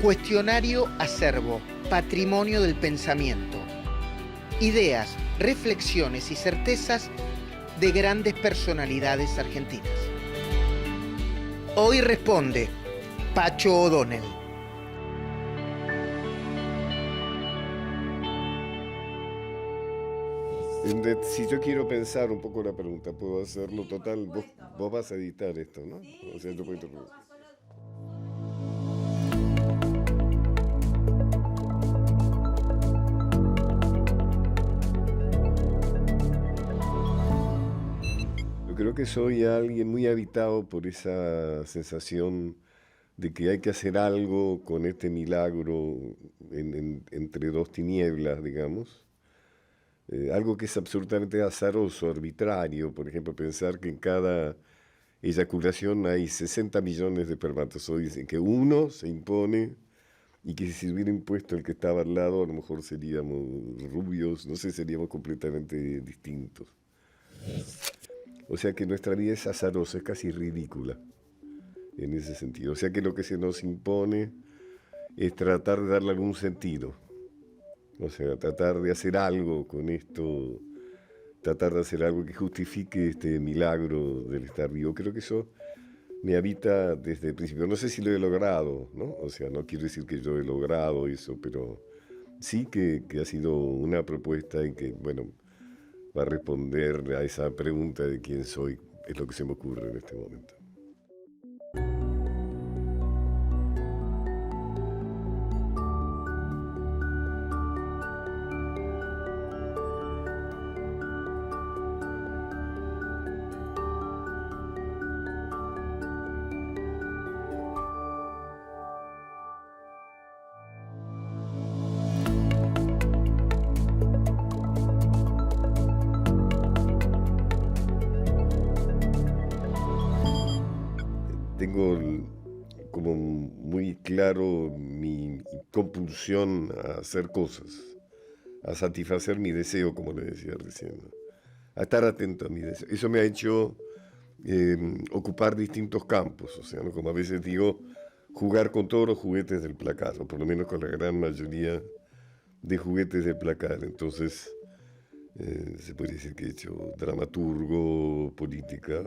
Cuestionario Acervo, Patrimonio del Pensamiento. Ideas, reflexiones y certezas de grandes personalidades argentinas. Hoy responde Pacho O'Donnell. Si yo quiero pensar un poco la pregunta, puedo hacerlo total. Vos vas a editar esto, ¿no? Sí, O sea, yo puedo esto interrumpir. va solo. Yo creo que soy alguien muy habitado por esa sensación de que hay que hacer algo con este milagro entre dos tinieblas, digamos. Algo que es absolutamente azaroso, arbitrario. Por ejemplo, pensar que en cada eyaculación hay 60 millones de espermatozoides, en que uno se impone y que si se hubiera impuesto el que estaba al lado, a lo mejor seríamos rubios, no sé, seríamos completamente distintos. O sea que nuestra vida es azarosa, es casi ridícula en ese sentido. O sea que lo que se nos impone es tratar de darle algún sentido. O sea, tratar de hacer algo con esto, tratar de hacer algo que justifique este milagro del estar vivo. Creo que eso me habita desde el principio. No sé si lo he logrado, ¿no? O sea, no quiero decir que yo he logrado eso, pero sí que ha sido una propuesta y que, bueno, va a responder a esa pregunta de quién soy, es lo que se me ocurre en este momento. Tengo como muy claro mi compulsión a hacer cosas, a satisfacer mi deseo, como le decía recién, ¿no? A estar atento a mi deseo. Eso me ha hecho ocupar distintos campos, o sea, ¿no? Como a veces digo, jugar con todos los juguetes del placar, o por lo menos con la gran mayoría de juguetes del placar. Entonces, se podría decir que he hecho dramaturgo, política,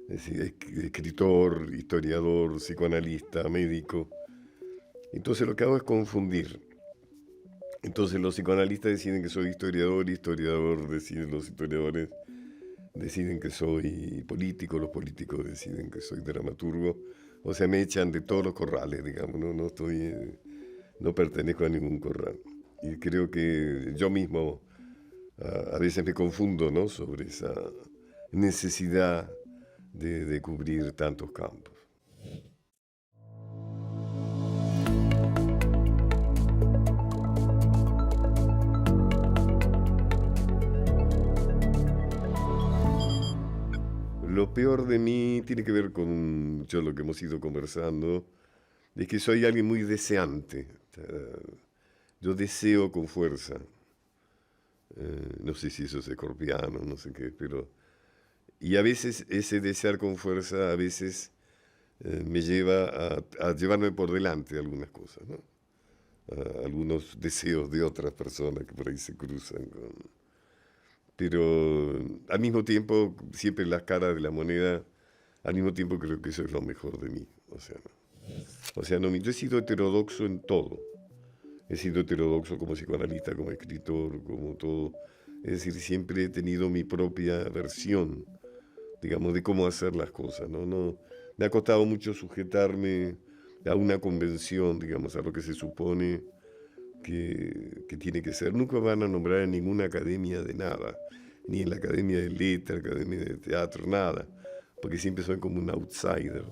es decir, escritor, historiador, psicoanalista, médico. Entonces lo que hago es confundir. Entonces los psicoanalistas deciden que soy historiador, deciden los historiadores, deciden que soy político, los políticos deciden que soy dramaturgo. O sea, me echan de todos los corrales, digamos, no pertenezco a ningún corral. Y creo que yo mismo a veces me confundo, ¿no?, sobre esa necesidad de cubrir tantos campos. Lo peor de mí tiene que ver con mucho lo que hemos ido conversando, es que soy alguien muy deseante. O sea, yo deseo con fuerza. No sé si eso es escorpiano, no sé qué, pero... Y a veces ese desear con fuerza, a veces me lleva a llevarme por delante algunas cosas, ¿no? Algunos deseos de otras personas que por ahí se cruzan con... Pero al mismo tiempo, siempre las caras de la moneda, al mismo tiempo creo que eso es lo mejor de mí. O sea, no, yo he sido heterodoxo en todo. He sido heterodoxo como psicoanalista, como escritor, como todo. Es decir, siempre he tenido mi propia versión, digamos, de cómo hacer las cosas, ¿no? No, me ha costado mucho sujetarme a una convención, digamos, a lo que se supone que tiene que ser. Nunca van a nombrar en ninguna academia de nada, ni en la academia de letras, academia de teatro, nada, porque siempre soy como un outsider.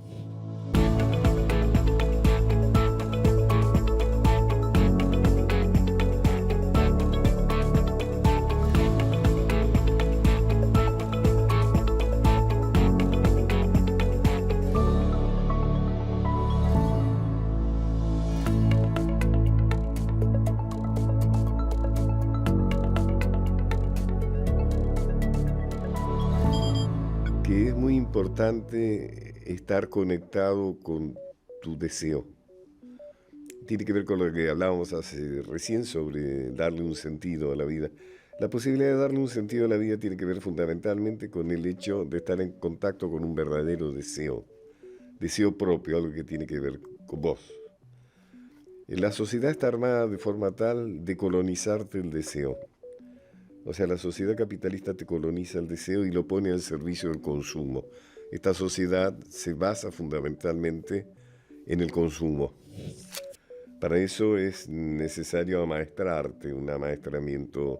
que es muy importante estar conectado con tu deseo. Tiene que ver con lo que hablábamos hace recién sobre darle un sentido a la vida. La posibilidad de darle un sentido a la vida tiene que ver fundamentalmente con el hecho de estar en contacto con un verdadero deseo, deseo propio, algo que tiene que ver con vos. La sociedad está armada de forma tal de colonizarte el deseo. O sea, la sociedad capitalista te coloniza el deseo y lo pone al servicio del consumo. Esta sociedad se basa fundamentalmente en el consumo. Para eso es necesario amaestrarte, un amaestramiento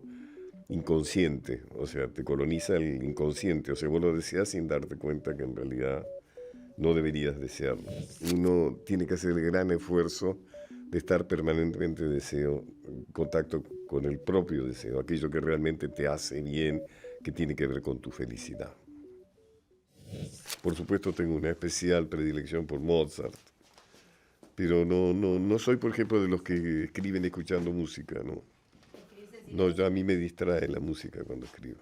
inconsciente. O sea, te coloniza el inconsciente. O sea, vos lo deseas sin darte cuenta que en realidad no deberías desearlo. Uno tiene que hacer el gran esfuerzo de estar permanentemente en contacto con el propio deseo, aquello que realmente te hace bien, que tiene que ver con tu felicidad. Por supuesto tengo una especial predilección por Mozart, pero no soy, por ejemplo, de los que escriben escuchando música, ¿no? No, a mí me distrae la música cuando escribo.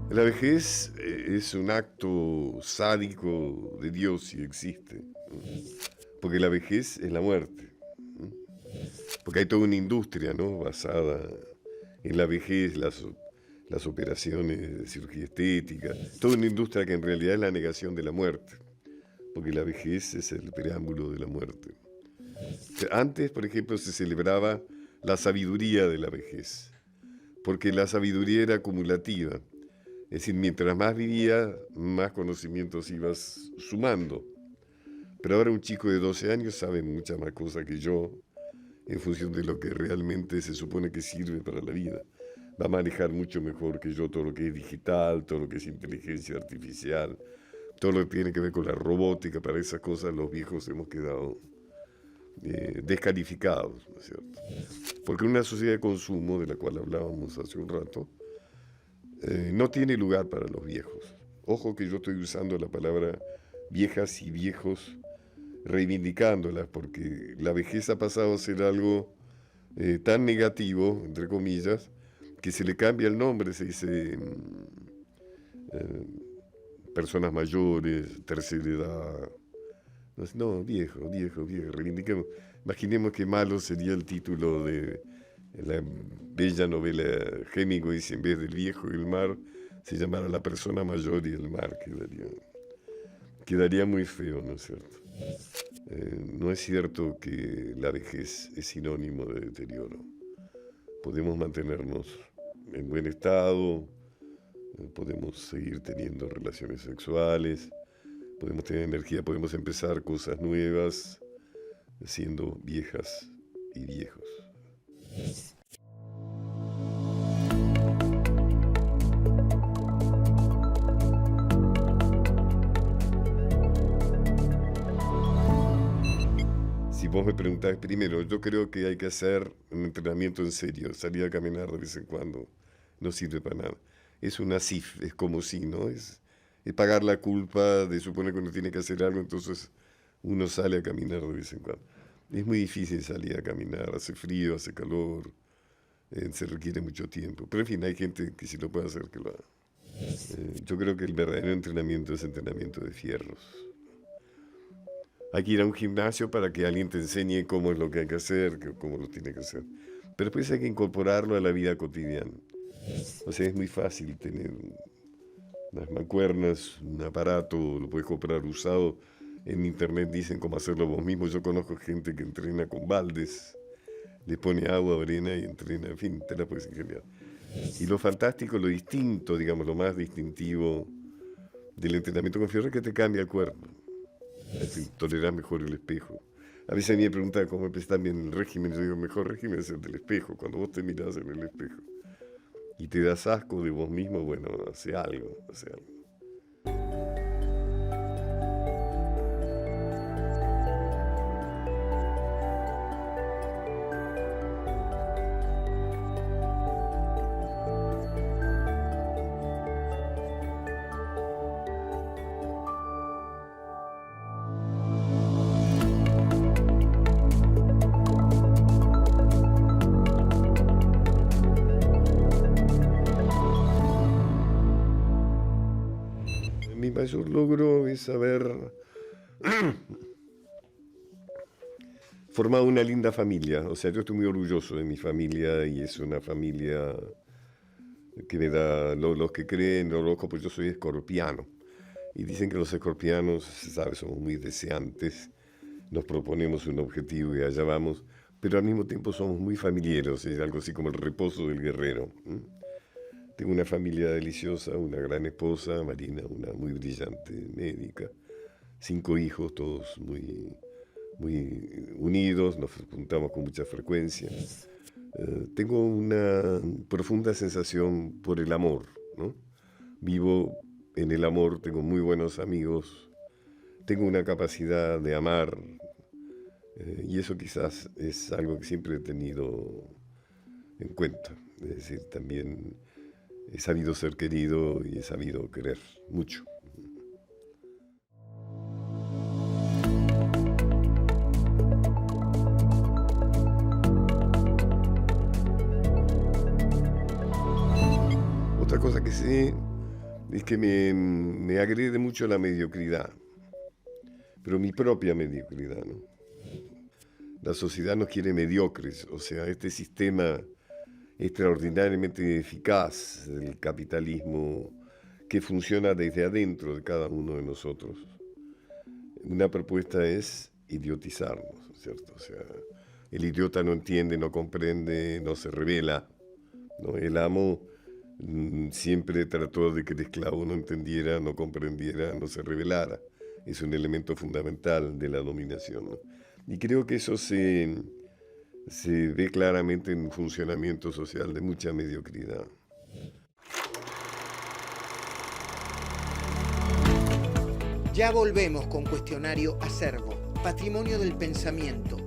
La vejez es un acto sádico de Dios si existe, ¿no? Porque la vejez es la muerte, ¿no? Porque hay toda una industria, ¿no?, basada en la vejez, las operaciones de cirugía estética, toda una industria que en realidad es la negación de la muerte, porque la vejez es el preámbulo de la muerte. Antes, por ejemplo, se celebraba la sabiduría de la vejez, porque la sabiduría era acumulativa. Es decir, mientras más vivías, más conocimientos ibas sumando. Pero ahora un chico de 12 años sabe muchas más cosas que yo en función de lo que realmente se supone que sirve para la vida. Va a manejar mucho mejor que yo todo lo que es digital, todo lo que es inteligencia artificial, todo lo que tiene que ver con la robótica. Para esas cosas los viejos hemos quedado descalificados, ¿no es cierto? Porque una sociedad de consumo, de la cual hablábamos hace un rato, no tiene lugar para los viejos. Ojo que yo estoy usando la palabra viejas y viejos reivindicándolas, porque la vejez ha pasado a ser algo tan negativo, entre comillas, que se le cambia el nombre, se dice personas mayores, tercera edad. No, viejo, reivindiquemos. Imaginemos qué malo sería el título de la bella novela Hemingway si en vez del viejo y el mar se llamara La persona mayor y el mar. Quedaría muy feo, ¿no es cierto? No es cierto que la vejez es sinónimo de deterioro. Podemos mantenernos en buen estado, podemos seguir teniendo relaciones sexuales, podemos tener energía, podemos empezar cosas nuevas, siendo viejas y viejos. Si vos me preguntás primero, yo creo que hay que hacer un entrenamiento en serio, salir a caminar de vez en cuando, no sirve para nada. Es una CIF, es como si, ¿no? Es pagar la culpa de suponer que uno tiene que hacer algo, entonces uno sale a caminar de vez en cuando. Es muy difícil salir a caminar, hace frío, hace calor, se requiere mucho tiempo. Pero en fin, hay gente que sí lo puede hacer, que lo haga. Yo creo que el verdadero entrenamiento es entrenamiento de fierros. Hay que ir a un gimnasio para que alguien te enseñe cómo es lo que hay que hacer, cómo lo tiene que hacer. Pero después hay que incorporarlo a la vida cotidiana. O sea, es muy fácil tener unas mancuernas, un aparato, lo puedes comprar usado. En internet dicen cómo hacerlo vos mismo. Yo conozco gente que entrena con baldes, le pone agua, arena y entrena. En fin, te la puedes ingeniar. Y lo fantástico, lo distinto, digamos, lo más distintivo del entrenamiento con fierro es que te cambia el cuerpo. Es decir, tolerás mejor el espejo. A veces a mí me preguntan cómo empezar bien el régimen. Yo digo, el mejor régimen es el del espejo, cuando vos te mirás en el espejo. y te das asco de vos mismo, bueno, hace algo, hace algo. Mi mayor logro es haber formado una linda familia. O sea, yo estoy muy orgulloso de mi familia y es una familia que me da, los que creen, los locos, pues yo soy escorpiano. Y dicen que los escorpianos, ¿sabes? Somos muy deseantes, nos proponemos un objetivo y allá vamos, pero al mismo tiempo somos muy familiares, es algo así como el reposo del guerrero. Tengo una familia deliciosa, una gran esposa, Marina, una muy brillante médica, 5 hijos, todos muy, muy unidos, nos juntamos con mucha frecuencia. Tengo una profunda sensación por el amor, ¿no? Vivo en el amor, tengo muy buenos amigos, tengo una capacidad de amar, y eso quizás es algo que siempre he tenido en cuenta. Es decir, también he sabido ser querido y he sabido querer mucho. Otra cosa que sé es que me agrede mucho la mediocridad, pero mi propia mediocridad, ¿no? La sociedad nos quiere mediocres, o sea, este sistema extraordinariamente eficaz del capitalismo que funciona desde adentro de cada uno de nosotros. Una propuesta es idiotizarnos, ¿cierto? O sea, el idiota no entiende, no comprende, no se revela, ¿no? El amo siempre trató de que el esclavo no entendiera, no comprendiera, no se revelara. Es un elemento fundamental de la dominación, ¿no? Y creo que eso se ve claramente en un funcionamiento social de mucha mediocridad. Ya volvemos con Cuestionario Acervo, Patrimonio del Pensamiento.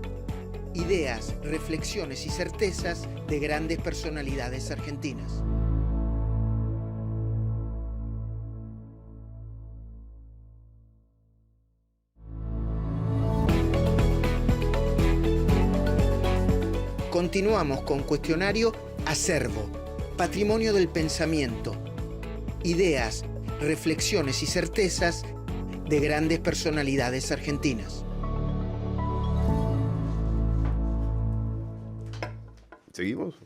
Ideas, reflexiones y certezas de grandes personalidades argentinas. Continuamos con Cuestionario Acervo, Patrimonio del Pensamiento. Ideas, reflexiones y certezas de grandes personalidades argentinas. ¿Seguimos?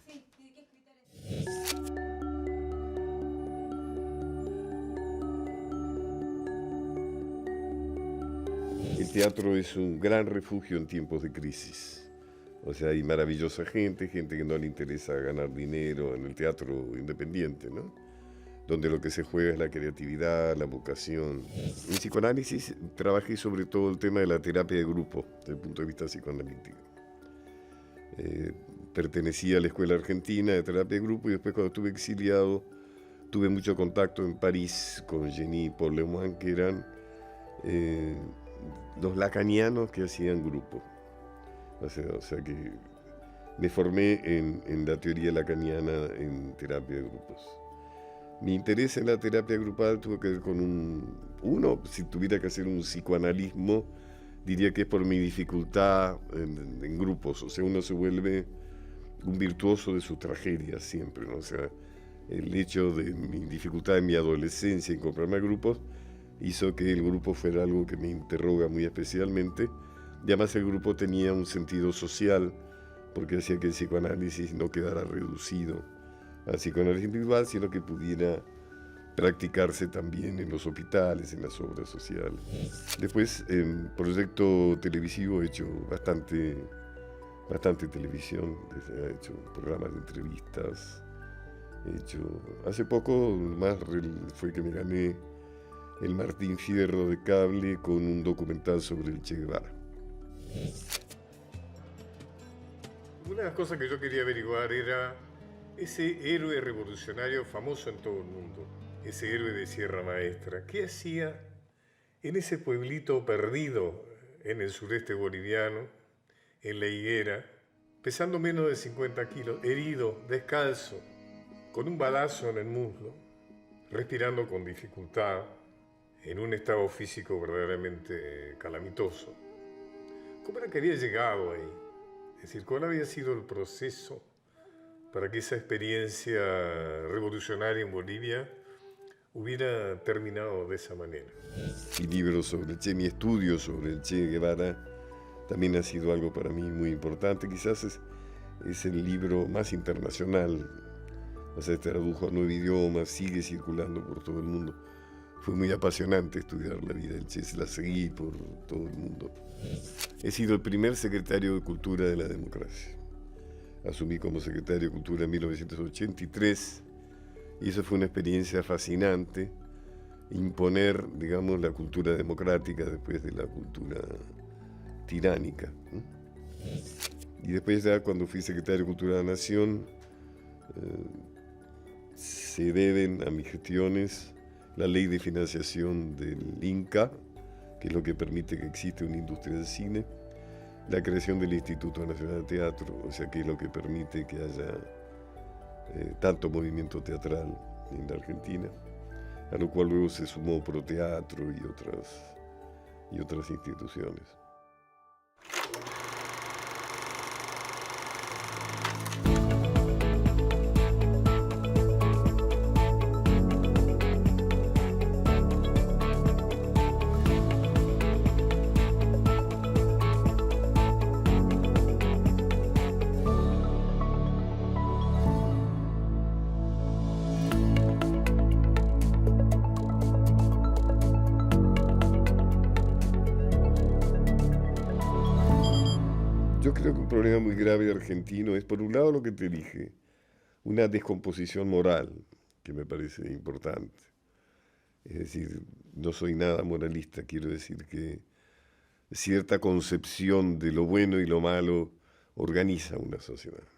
El teatro es un gran refugio en tiempos de crisis. O sea, hay maravillosa gente que no le interesa ganar dinero en el teatro independiente, ¿no? Donde lo que se juega es la creatividad, la vocación. En psicoanálisis trabajé sobre todo el tema de la terapia de grupo, desde el punto de vista psicoanalítico. Pertenecía a la Escuela Argentina de Terapia de Grupo y después cuando estuve exiliado tuve mucho contacto en París con Jenny y Paul Lemoine, que eran los lacanianos que hacían grupo. O sea que me formé en la teoría lacaniana en terapia de grupos. Mi interés en la terapia grupal tuvo que ver con si tuviera que hacer un psicoanalismo, diría que es por mi dificultad en grupos. O sea, uno se vuelve un virtuoso de su tragedia siempre, ¿no? O sea, el hecho de mi dificultad en mi adolescencia en comprarme grupos hizo que el grupo fuera algo que me interroga muy especialmente. Y además el grupo tenía un sentido social, porque hacía que el psicoanálisis no quedara reducido al psicoanálisis individual, sino que pudiera practicarse también en los hospitales, en las obras sociales. Después, en proyecto televisivo he hecho bastante televisión, he hecho programas de entrevistas, hace poco más fue que me gané el Martín Fierro de Cable con un documental sobre el Che Guevara. Una de las cosas que yo quería averiguar era Ese héroe revolucionario famoso en todo el mundo, ese héroe de Sierra Maestra, ¿qué hacía en ese pueblito perdido en el sureste boliviano, en La Higuera, pesando menos de 50 kilos, herido, descalzo, con un balazo en el muslo, respirando con dificultad, en un estado físico verdaderamente calamitoso? ¿Cómo era que había llegado ahí? Es decir, ¿cuál había sido el proceso para que esa experiencia revolucionaria en Bolivia hubiera terminado de esa manera? Mi libro sobre el Che, mi estudio sobre el Che Guevara, también ha sido algo para mí muy importante. Quizás es el libro más internacional. O sea, se tradujo a 9 idiomas, sigue circulando por todo el mundo. Fue muy apasionante estudiar la vida del Che, la seguí por todo el mundo. He sido el primer secretario de Cultura de la democracia. Asumí como secretario de Cultura en 1983 y eso fue una experiencia fascinante, imponer, digamos, la cultura democrática después de la cultura tiránica. Y después ya cuando fui secretario de Cultura de la Nación, se deben a mis gestiones la ley de financiación del Inca, que es lo que permite que exista una industria del cine, la creación del Instituto Nacional de Teatro, o sea, que es lo que permite que haya tanto movimiento teatral en la Argentina, a lo cual luego se sumó Proteatro y otras instituciones. Yo creo que un problema muy grave argentino es, por un lado, lo que te dije, una descomposición moral, que me parece importante. Es decir, no soy nada moralista, quiero decir que cierta concepción de lo bueno y lo malo organiza una sociedad.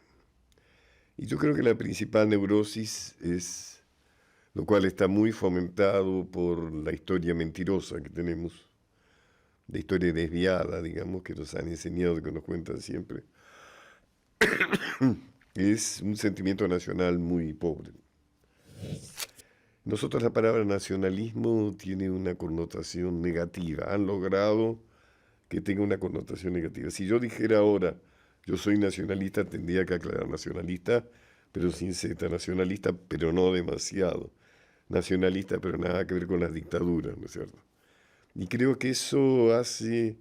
Y yo creo que la principal neurosis es, lo cual está muy fomentado por la historia mentirosa que tenemos, la historia desviada, digamos, que nos han enseñado, que nos cuentan siempre, es un sentimiento nacional muy pobre. Nosotros la palabra nacionalismo tiene una connotación negativa, han logrado que tenga una connotación negativa. Si yo dijera ahora, yo soy nacionalista, tendría que aclarar nacionalista, pero sin Z, nacionalista, pero no demasiado, nacionalista, pero nada que ver con las dictaduras, ¿no es cierto? Y creo que eso hace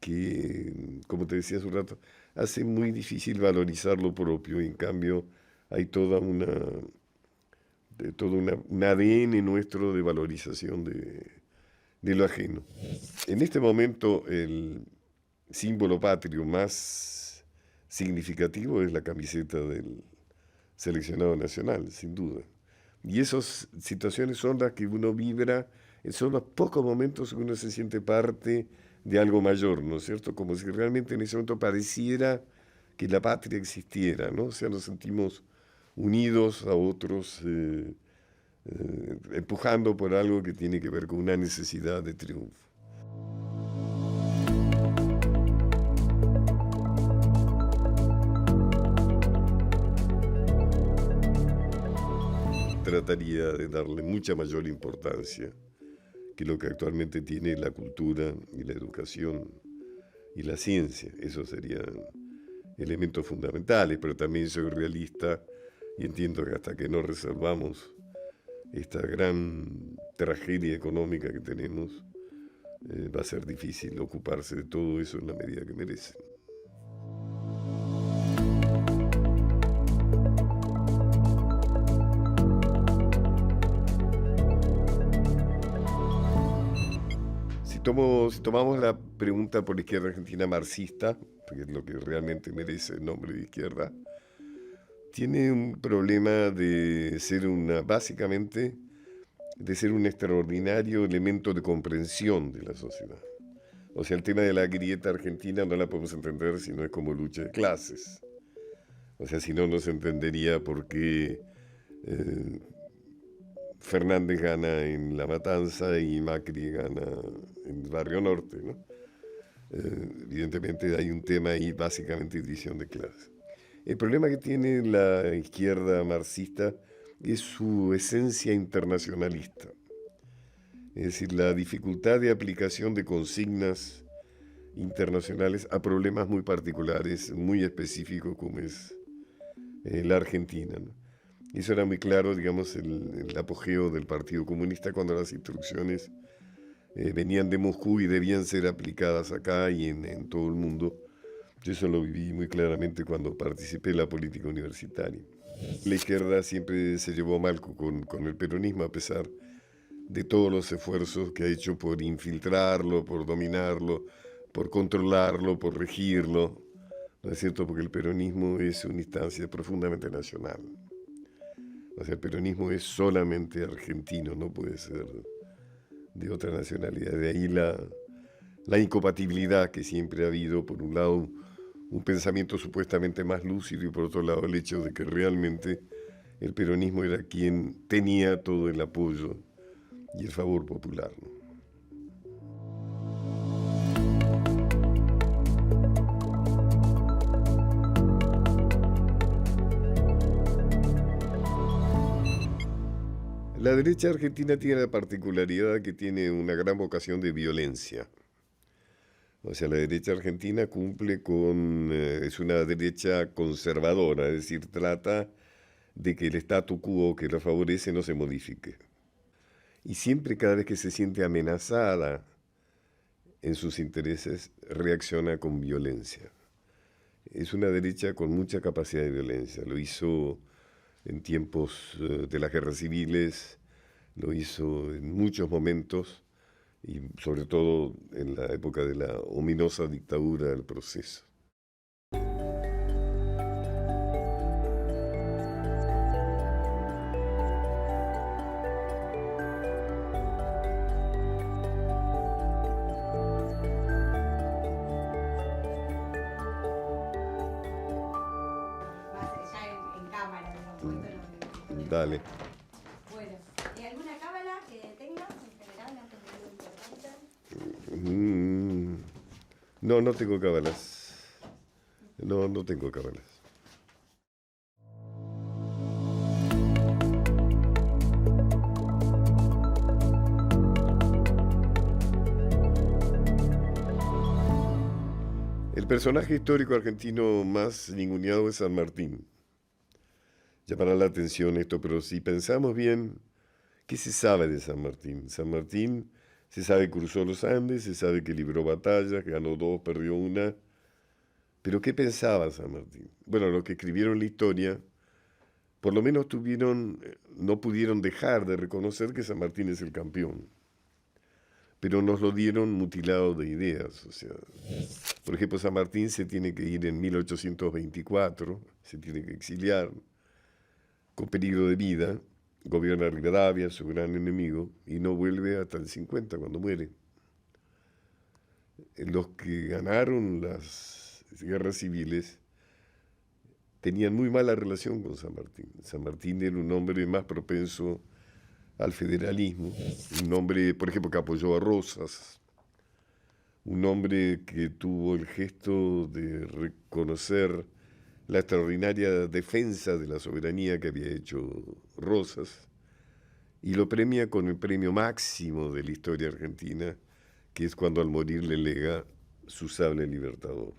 que, como te decía hace un rato, hace muy difícil valorizar lo propio. Y en cambio, hay un ADN nuestro de valorización de lo ajeno. En este momento, el símbolo patrio más significativo es la camiseta del seleccionado nacional, sin duda. Y esas situaciones son las que uno vibra, son los pocos momentos que uno se siente parte de algo mayor, ¿no es cierto? Como si realmente en ese momento pareciera que la patria existiera, ¿no? O sea, nos sentimos unidos a otros, empujando por algo que tiene que ver con una necesidad de triunfo. Trataría de darle mucha mayor importancia que lo que actualmente tiene la cultura y la educación y la ciencia. Esos serían elementos fundamentales, pero también soy realista y entiendo que hasta que no resolvamos esta gran tragedia económica que tenemos, va a ser difícil ocuparse de todo eso en la medida que merece. Si tomamos la pregunta por la izquierda argentina marxista, que es lo que realmente merece el nombre de izquierda, tiene un problema de ser básicamente, de ser un extraordinario elemento de comprensión de la sociedad. O sea, el tema de la grieta argentina no la podemos entender si no es como lucha de clases. O sea, si no, no se entendería por qué Fernández gana en La Matanza y Macri gana en el Barrio Norte, ¿no? Evidentemente hay un tema ahí, básicamente división de clases. El problema que tiene la izquierda marxista es su esencia internacionalista. Es decir, la dificultad de aplicación de consignas internacionales a problemas muy particulares, muy específicos, como es la Argentina, ¿no? Y eso era muy claro, digamos, el apogeo del Partido Comunista cuando las instrucciones venían de Moscú y debían ser aplicadas acá y en todo el mundo. Yo eso lo viví muy claramente cuando participé en la política universitaria. La izquierda siempre se llevó mal con el peronismo, a pesar de todos los esfuerzos que ha hecho por infiltrarlo, por dominarlo, por controlarlo, por regirlo. ¿No es cierto? Porque el peronismo es una instancia profundamente nacional. O sea, el peronismo es solamente argentino, no puede ser de otra nacionalidad. De ahí la incompatibilidad que siempre ha habido, por un lado, un pensamiento supuestamente más lúcido y por otro lado el hecho de que realmente el peronismo era quien tenía todo el apoyo y el favor popular, ¿no? La derecha argentina tiene la particularidad que tiene una gran vocación de violencia. O sea, la derecha argentina cumple con, es una derecha conservadora, es decir, trata de que el statu quo que la favorece no se modifique. Y siempre, cada vez que se siente amenazada en sus intereses, reacciona con violencia. Es una derecha con mucha capacidad de violencia. Lo hizo en tiempos de las guerras civiles, lo hizo en muchos momentos y sobre todo en la época de la ominosa dictadura del Proceso. Dale. Bueno, ¿y alguna cábala que tengas en general antes de algo importante? No, no tengo cábalas. No tengo cábalas. El personaje histórico argentino más ninguneado es San Martín. Llamará la atención esto, pero si pensamos bien, ¿qué se sabe de San Martín? San Martín se sabe que cruzó los Andes, se sabe que libró batallas, que ganó 2, perdió 1. Pero ¿qué pensaba San Martín? Bueno, los que escribieron la historia, por lo menos no pudieron dejar de reconocer que San Martín es el campeón. Pero nos lo dieron mutilado de ideas. O sea, por ejemplo, San Martín se tiene que ir en 1824, se tiene que exiliar con peligro de vida, gobierna Rivadavia, su gran enemigo, y no vuelve hasta el 50, cuando muere. Los que ganaron las guerras civiles tenían muy mala relación con San Martín. San Martín era un hombre más propenso al federalismo, un hombre, por ejemplo, que apoyó a Rosas, un hombre que tuvo el gesto de reconocer la extraordinaria defensa de la soberanía que había hecho Rosas, y lo premia con el premio máximo de la historia argentina, que es cuando al morir le lega su sable libertador.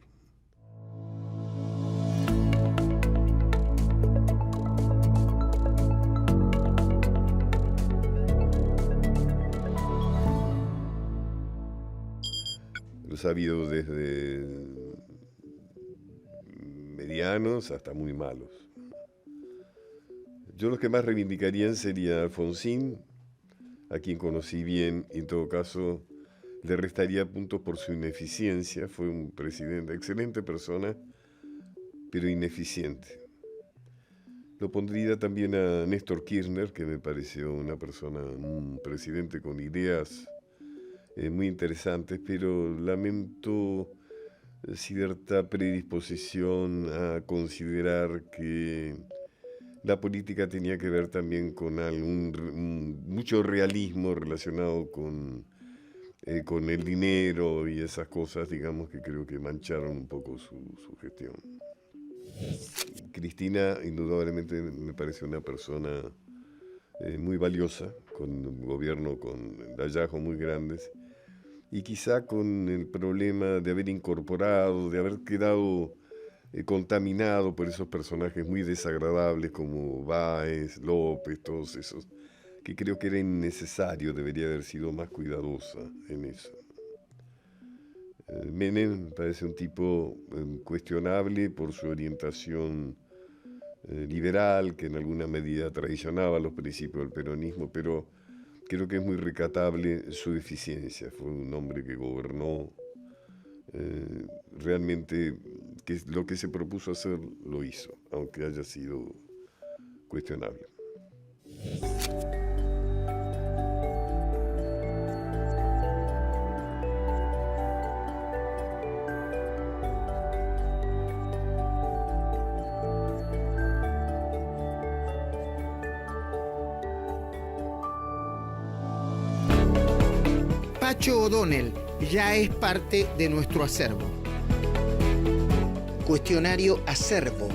Los ha habido desde medianos hasta muy malos. Yo los que más reivindicarían sería Alfonsín, a quien conocí bien, y en todo caso le restaría puntos por su ineficiencia. Fue un presidente, excelente persona, pero ineficiente. Lo pondría también a Néstor Kirchner, que me pareció un presidente con ideas muy interesantes, pero lamento cierta predisposición a considerar que la política tenía que ver también con mucho realismo relacionado con el dinero y esas cosas, digamos, que creo que mancharon un poco su gestión. Cristina, indudablemente, me parece una persona muy valiosa, con un gobierno con hallazgos muy grandes, y quizá con el problema de haber incorporado, de haber quedado contaminado por esos personajes muy desagradables como Báez, López, todos esos, que creo que era innecesario, debería haber sido más cuidadosa en eso. Menem me parece un tipo cuestionable por su orientación liberal, que en alguna medida traicionaba los principios del peronismo, pero creo que es muy recatable su eficiencia. Fue un hombre que gobernó realmente, que lo que se propuso hacer lo hizo, aunque haya sido cuestionable. Pacho O'Donnell ya es parte de nuestro acervo. Cuestionario Acervo,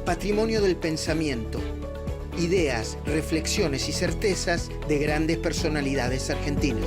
Patrimonio del Pensamiento, ideas, reflexiones y certezas de grandes personalidades argentinas.